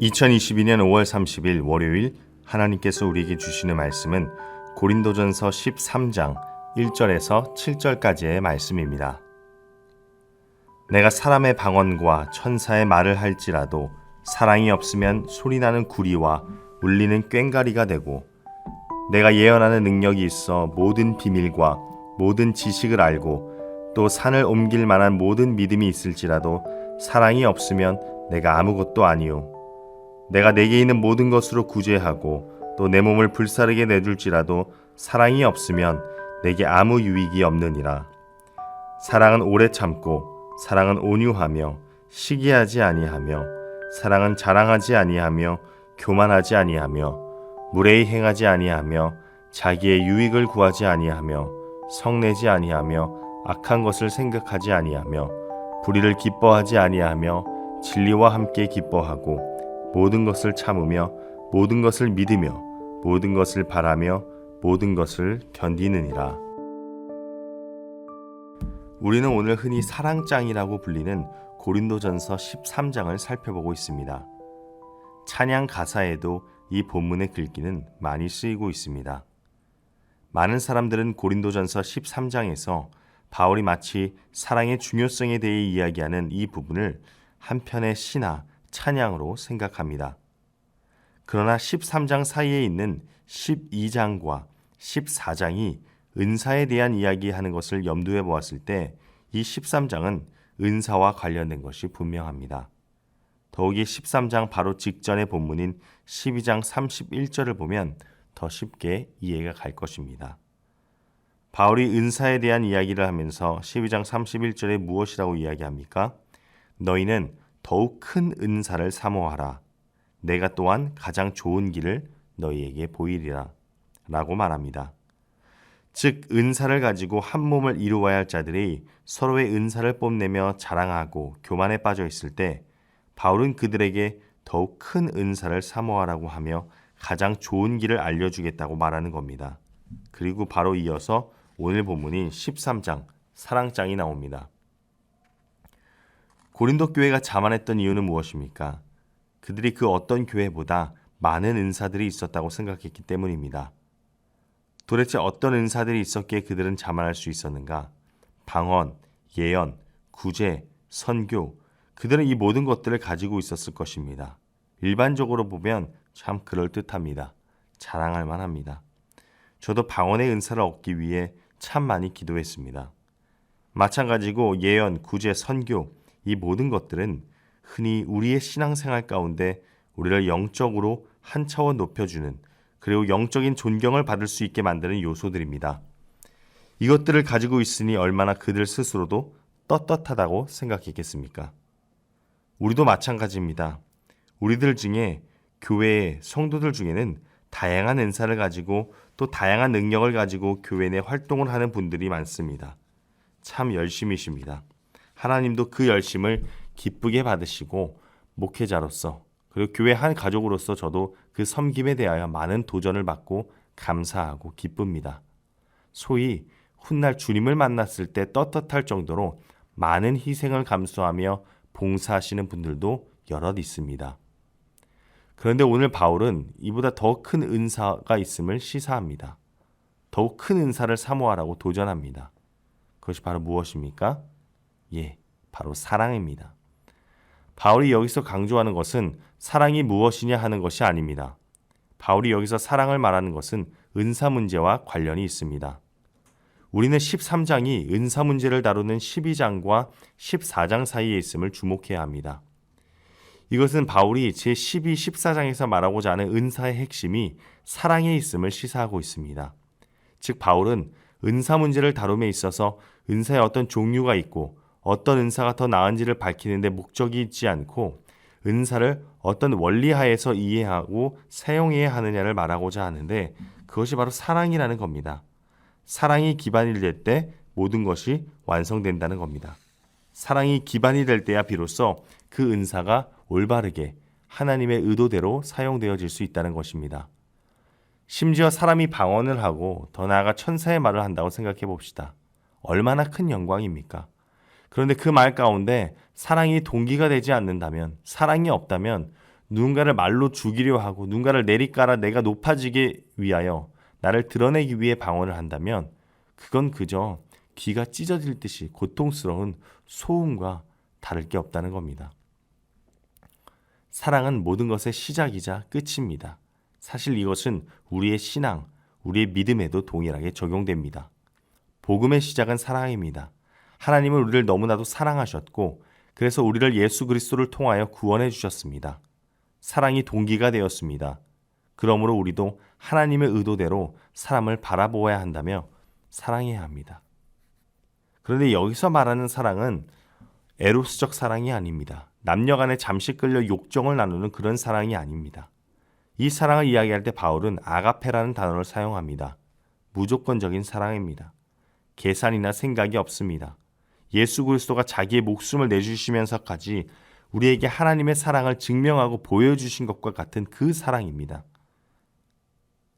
2022년 5월 30일 월요일 하나님께서 우리에게 주시는 말씀은 고린도전서 13장 1절에서 7절까지의 말씀입니다. 내가 사람의 방언과 천사의 말을 할지라도 사랑이 없으면 소리나는 구리와 울리는 꽹과리가 되고, 내가 예언하는 능력이 있어 모든 비밀과 모든 지식을 알고 또 산을 옮길 만한 모든 믿음이 있을지라도 사랑이 없으면 내가 아무것도 아니요. 내가 내게 있는 모든 것으로 구제하고 또 내 몸을 불사르게 내줄지라도 사랑이 없으면 내게 아무 유익이 없느니라. 사랑은 오래 참고 사랑은 온유하며 시기하지 아니하며 사랑은 자랑하지 아니하며 교만하지 아니하며 무례히 행하지 아니하며 자기의 유익을 구하지 아니하며 성내지 아니하며 악한 것을 생각하지 아니하며 불의를 기뻐하지 아니하며 진리와 함께 기뻐하고 모든 것을 참으며 모든 것을 믿으며 모든 것을 바라며 모든 것을 견디느니라. 우리는 오늘 흔히 사랑장이라고 불리는 고린도전서 13장을 살펴보고 있습니다. 찬양 가사에도 이 본문의 글귀는 많이 쓰이고 있습니다. 많은 사람들은 고린도전서 13장에서 바울이 마치 사랑의 중요성에 대해 이야기하는 이 부분을 한편의 시나 찬양으로 생각합니다. 그러나 13장 사이에 있는 12장과 14장이 은사에 대한 이야기하는 것을 염두에 보았을 때 이 13장은 은사와 관련된 것이 분명합니다. 더욱이 13장 바로 직전의 본문인 12장 31절을 보면 더 쉽게 이해가 갈 것입니다. 바울이 은사에 대한 이야기를 하면서 12장 31절에 무엇이라고 이야기합니까? 너희는 더욱 큰 은사를 사모하라. 내가 또한 가장 좋은 길을 너희에게 보이리라 라고 말합니다. 즉 은사를 가지고 한 몸을 이루어야 할 자들이 서로의 은사를 뽐내며 자랑하고 교만에 빠져 있을 때 바울은 그들에게 더욱 큰 은사를 사모하라고 하며 가장 좋은 길을 알려주겠다고 말하는 겁니다. 그리고 바로 이어서 오늘 본문인 13장 사랑장이 나옵니다. 고린도 교회가 자만했던 이유는 무엇입니까? 그들이 그 어떤 교회보다 많은 은사들이 있었다고 생각했기 때문입니다. 도대체 어떤 은사들이 있었기에 그들은 자만할 수 있었는가? 방언, 예언, 구제, 선교, 그들은 이 모든 것들을 가지고 있었을 것입니다. 일반적으로 보면 참 그럴듯합니다. 자랑할 만합니다. 저도 방언의 은사를 얻기 위해 참 많이 기도했습니다. 마찬가지고 예언, 구제, 선교, 이 모든 것들은 흔히 우리의 신앙생활 가운데 우리를 영적으로 한 차원 높여주는, 그리고 영적인 존경을 받을 수 있게 만드는 요소들입니다. 이것들을 가지고 있으니 얼마나 그들 스스로도 떳떳하다고 생각했겠습니까? 우리도 마찬가지입니다. 우리들 중에 교회의 성도들 중에는 다양한 은사를 가지고 또 다양한 능력을 가지고 교회 내 활동을 하는 분들이 많습니다. 참 열심이십니다. 하나님도 그 열심을 기쁘게 받으시고 목회자로서 그리고 교회 한 가족으로서 저도 그 섬김에 대하여 많은 도전을 받고 감사하고 기쁩니다. 소위 훗날 주님을 만났을 때 떳떳할 정도로 많은 희생을 감수하며 봉사하시는 분들도 여럿 있습니다. 그런데 오늘 바울은 이보다 더 큰 은사가 있음을 시사합니다. 더욱 큰 은사를 사모하라고 도전합니다. 그것이 바로 무엇입니까? 바로 사랑입니다. 바울이 여기서 강조하는 것은 사랑이 무엇이냐 하는 것이 아닙니다. 바울이 여기서 사랑을 말하는 것은 은사 문제와 관련이 있습니다. 우리는 13장이 은사 문제를 다루는 12장과 14장 사이에 있음을 주목해야 합니다. 이것은 바울이 제12, 14장에서 말하고자 하는 은사의 핵심이 사랑에 있음을 시사하고 있습니다. 즉 바울은 은사 문제를 다룸에 있어서 은사의 어떤 종류가 있고 어떤 은사가 더 나은지를 밝히는 데 목적이 있지 않고 은사를 어떤 원리 하에서 이해하고 사용해야 하느냐를 말하고자 하는데, 그것이 바로 사랑이라는 겁니다. 사랑이 기반이 될 때 모든 것이 완성된다는 겁니다. 사랑이 기반이 될 때야 비로소 그 은사가 올바르게 하나님의 의도대로 사용되어질 수 있다는 것입니다. 심지어 사람이 방언을 하고 더 나아가 천사의 말을 한다고 생각해 봅시다. 얼마나 큰 영광입니까? 그런데 그 말 가운데 사랑이 동기가 되지 않는다면, 사랑이 없다면 누군가를 말로 죽이려 하고 누군가를 내리깔아 내가 높아지기 위하여 나를 드러내기 위해 방언을 한다면 그건 그저 귀가 찢어질 듯이 고통스러운 소음과 다를 게 없다는 겁니다. 사랑은 모든 것의 시작이자 끝입니다. 사실 이것은 우리의 신앙, 우리의 믿음에도 동일하게 적용됩니다. 복음의 시작은 사랑입니다. 하나님은 우리를 너무나도 사랑하셨고 그래서 우리를 예수 그리스도를 통하여 구원해 주셨습니다. 사랑이 동기가 되었습니다. 그러므로 우리도 하나님의 의도대로 사람을 바라보아야 한다며 사랑해야 합니다. 그런데 여기서 말하는 사랑은 에로스적 사랑이 아닙니다. 남녀 간에 잠시 끌려 욕정을 나누는 그런 사랑이 아닙니다. 이 사랑을 이야기할 때 바울은 아가페라는 단어를 사용합니다. 무조건적인 사랑입니다. 계산이나 생각이 없습니다. 예수 그리스도가 자기의 목숨을 내주시면서까지 우리에게 하나님의 사랑을 증명하고 보여주신 것과 같은 그 사랑입니다.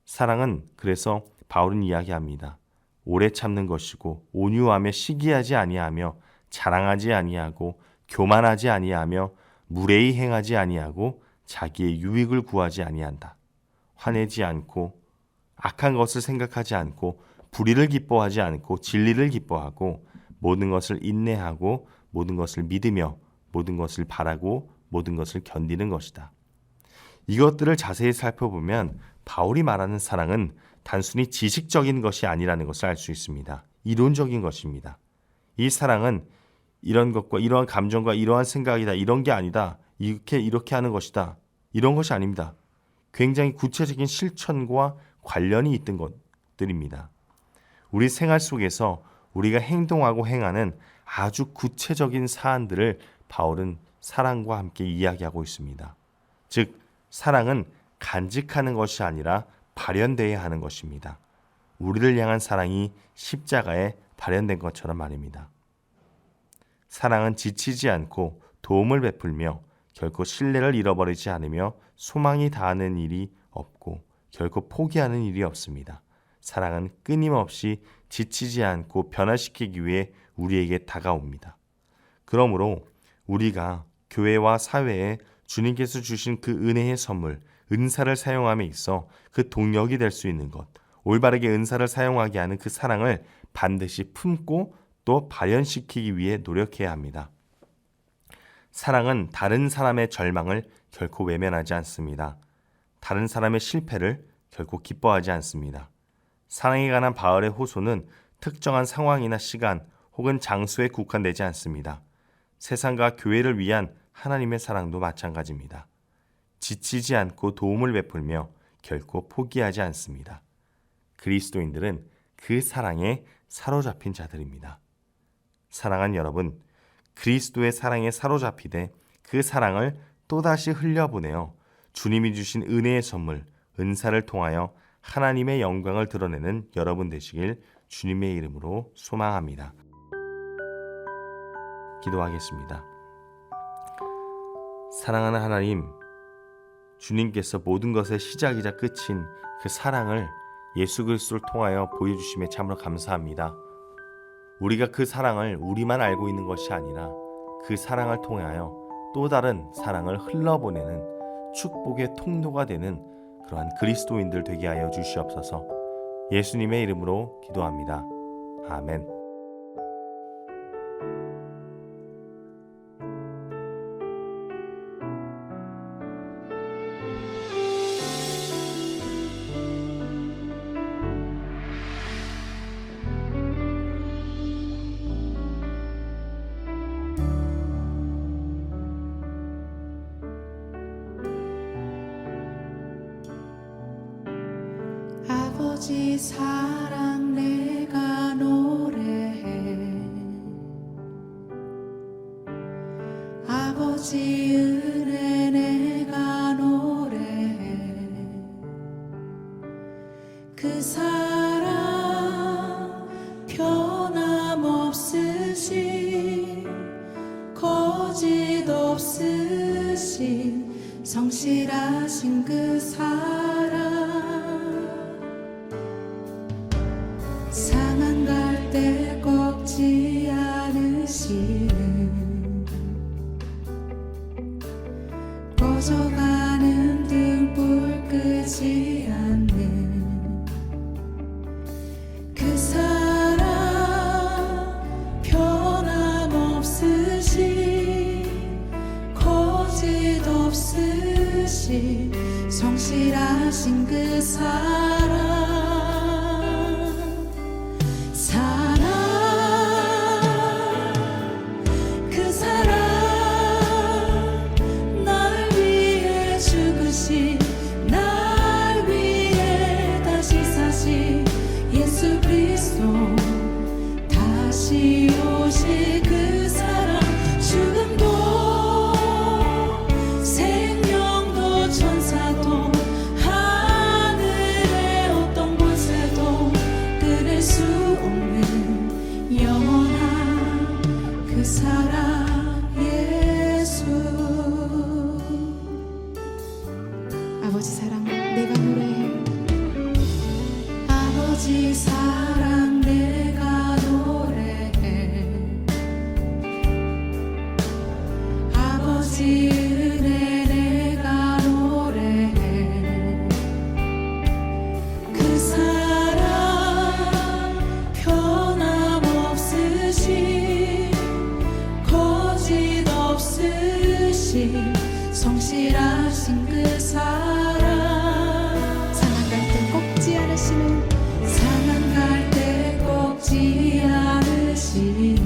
사랑은 그래서 바울은 이야기합니다. 오래 참는 것이고 온유하며 시기하지 아니하며 자랑하지 아니하고 교만하지 아니하며 무례히 행하지 아니하고 자기의 유익을 구하지 아니한다. 화내지 않고 악한 것을 생각하지 않고 불의를 기뻐하지 않고 진리를 기뻐하고 모든 것을 인내하고 모든 것을 믿으며 모든 것을 바라고 모든 것을 견디는 것이다. 이것들을 자세히 살펴보면 바울이 말하는 사랑은 단순히 지식적인 것이 아니라는 것을 알 수 있습니다. 이론적인 것입니다. 이 사랑은 이런 것과 이러한 감정과 이러한 생각이다. 이런 게 아니다. 이렇게 하는 것이다. 이런 것이 아닙니다. 굉장히 구체적인 실천과 관련이 있던 것들입니다. 우리 생활 속에서 우리가 행동하고 행하는 아주 구체적인 사안들을 바울은 사랑과 함께 이야기하고 있습니다. 즉, 사랑은 간직하는 것이 아니라 발현되어야 하는 것입니다. 우리를 향한 사랑이 십자가에 발현된 것처럼 말입니다. 사랑은 지치지 않고 도움을 베풀며 결코 신뢰를 잃어버리지 않으며 소망이 다하는 일이 없고 결코 포기하는 일이 없습니다. 사랑은 끊임없이 지치지 않고 변화시키기 위해 우리에게 다가옵니다. 그러므로 우리가 교회와 사회에 주님께서 주신 그 은혜의 선물, 은사를 사용함에 있어 그 동력이 될 수 있는 것, 올바르게 은사를 사용하게 하는 그 사랑을 반드시 품고 또 발현시키기 위해 노력해야 합니다. 사랑은 다른 사람의 절망을 결코 외면하지 않습니다. 다른 사람의 실패를 결코 기뻐하지 않습니다. 사랑에 관한 바울의 호소는 특정한 상황이나 시간 혹은 장소에 국한되지 않습니다. 세상과 교회를 위한 하나님의 사랑도 마찬가지입니다. 지치지 않고 도움을 베풀며 결코 포기하지 않습니다. 그리스도인들은 그 사랑에 사로잡힌 자들입니다. 사랑하는 여러분, 그리스도의 사랑에 사로잡히되 그 사랑을 또다시 흘려보내어 주님이 주신 은혜의 선물, 은사를 통하여 하나님의 영광을 드러내는 여러분 되시길 주님의 이름으로 소망합니다. 기도하겠습니다. 사랑하는 하나님, 주님께서 모든 것의 시작이자 끝인 그 사랑을 예수 그리스도를 통하여 보여주심에 참으로 감사합니다. 우리가 그 사랑을 우리만 알고 있는 것이 아니라 그 사랑을 통하여 또 다른 사랑을 흘러보내는 축복의 통로가 되는 그러한 그리스도인들 되게 하여 주시옵소서. 예수님의 이름으로 기도합니다. 아멘. 아버지 사랑 내가 노래해 아버지 은혜 내가 노래해 그 사랑 변함없으신 거짓 없으신 성실하신 그 사랑 상한 갈대 꺾지 않으시는 꺼져가 없는 영원한 그 사랑 예수. 아버지 사랑 내가 노래해. 아버지 사랑 내가 노래해. 아버지 은혜 내가 노래해. 그 사랑 변함없으신 거짓 없으신 성실하신 그 사랑. 상한 갈 때 꺾지 않으시는 상한 갈 때 꺾지 않으시는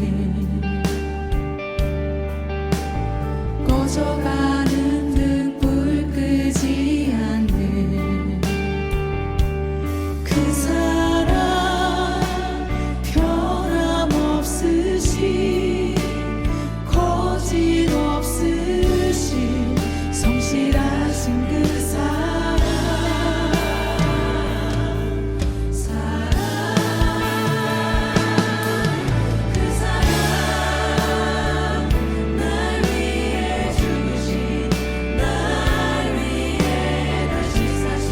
꺼져가는 등불 끄지 않는 그 사랑 변함없으신 거짓 없으신 성실하신 그 사랑. 그 사랑 날 위해 죽으신 날 위해 다시 사신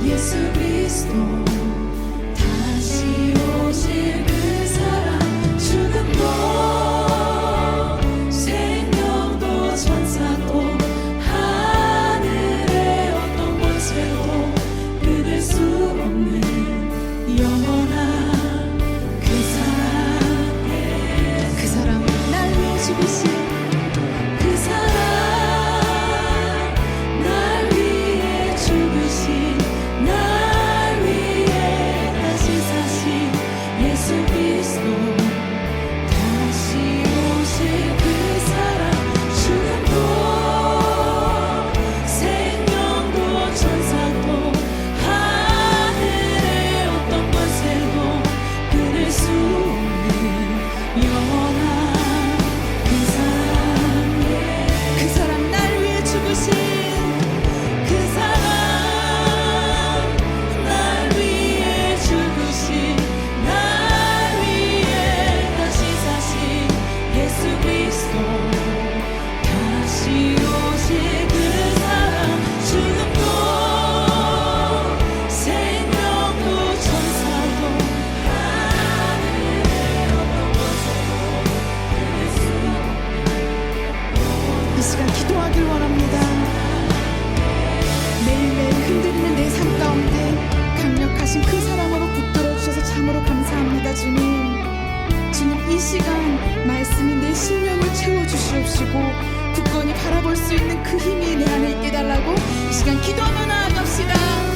예수 그리스도 다시 오실 그 사랑. 죽음도 생명도 천사도 하늘의 어떤 권세도 끊을 수 없는 영원한 그 사랑. 그 사랑 날 위해 죽으신 그 사랑 날 위해 죽으신 날 위해 다시 사신 예수 그리스도 다시 오실 그 사랑. 죽음도 생명도 천사도 하늘의 어떤 권세도 끊을 수 없는 영원한 그 사랑. 그 사랑 날 위해 죽으신 그 사랑 날 위해 죽으신 날 위해 다시 사신 예수 그리스도 다시 오실 그 사랑. 죽음도 생명도 천사도 하늘의 어떤 권세도 끊을 수 없는. 이 시간 기도하길 원합니다. 매일매일 흔들리는 내 삶 가운데 강력하신 그 사랑으로 붙들어 주셔서 참으로 감사합니다. 주님, 주님 이 시간 말씀이 내 심령을 채워주시옵시고 굳건히 바라볼 수 있는 그 힘이 내 안에 있게 해달라고 이 시간 기도하며 나아갑시다.